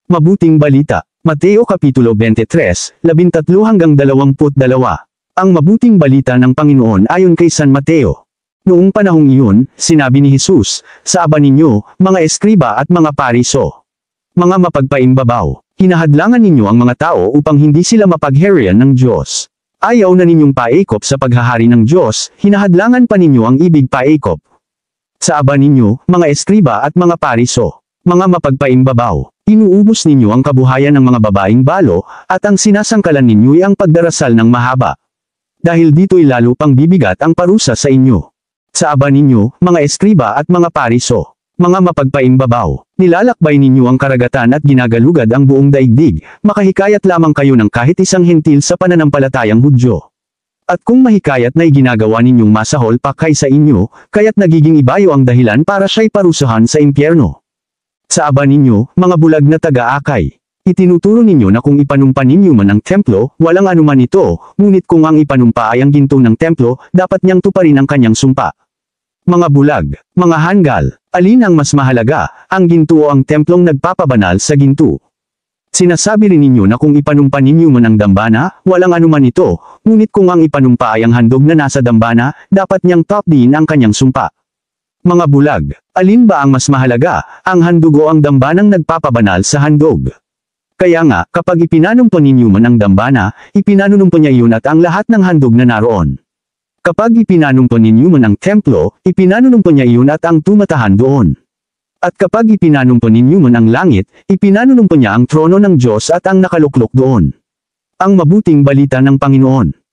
Mabuting balita. Mateo Kapitulo 23, 13-22. Ang mabuting balita ng Panginoon ayon kay San Mateo. Noong panahong iyon, sinabi ni Jesus, sa aba ninyo, mga eskriba at mga pariso, mga mapagpaimbabaw, hinahadlangan ninyo ang mga tao upang hindi sila mapagharian ng Diyos. Ayaw na ninyong paikop sa paghahari ng Diyos, hinahadlangan pa ninyo ang ibig paikop. Sa aba ninyo, mga eskriba at mga pariso, mga mapagpaimbabaw, inuubos ninyo ang kabuhayan ng mga babaeng balo, at ang sinasangkalan ninyo ay ang pagdarasal ng mahaba. Dahil dito'y lalo pang bibigat ang parusa sa inyo. Sa aba ninyo, mga eskriba at mga pariso, mga mapagpaimbabaw, nilalakbay ninyo ang karagatan at ginagalugad ang buong daigdig, makahikayat lamang kayo ng kahit isang hentil sa pananampalatayang Hudyo. At kung mahikayat na iginagawa ninyong masahol pa kaysa inyo, kaya't nagiging ibayo ang dahilan para siya'y parusahan sa impyerno. Sa aba ninyo, mga bulag na taga-akay, itinuturo ninyo na kung ipanumpa ninyo man ang templo, walang anuman ito, ngunit kung ang ipanumpa ay ang ginto ng templo, dapat niyang tuparin ang kanyang sumpa. Mga bulag, mga hanggal, alin ang mas mahalaga, ang ginto o ang templong nagpapabanal sa ginto? Sinasabi rin ninyo na kung ipanumpa ninyo man ang dambana, walang anuman ito, ngunit kung ang ipanumpa ay ang handog na nasa dambana, dapat niyang tapdiin ang kanyang sumpa. Mga bulag, alin ba ang mas mahalaga, ang handog o ang dambanang nagpapabanal sa handog? Kaya nga, kapag ipinanumpa ninyo man ang dambana, ipinanunumpa niya iyon at ang lahat ng handog na naroon. Kapag ipinanumpa ninyo man ang templo, ipinanunumpa niya iyon at ang tumatahan doon. At kapag ipinanumpa ninyo man ang langit, ipinanunumpa niya ang trono ng Diyos at ang nakaluklok doon. Ang mabuting balita ng Panginoon.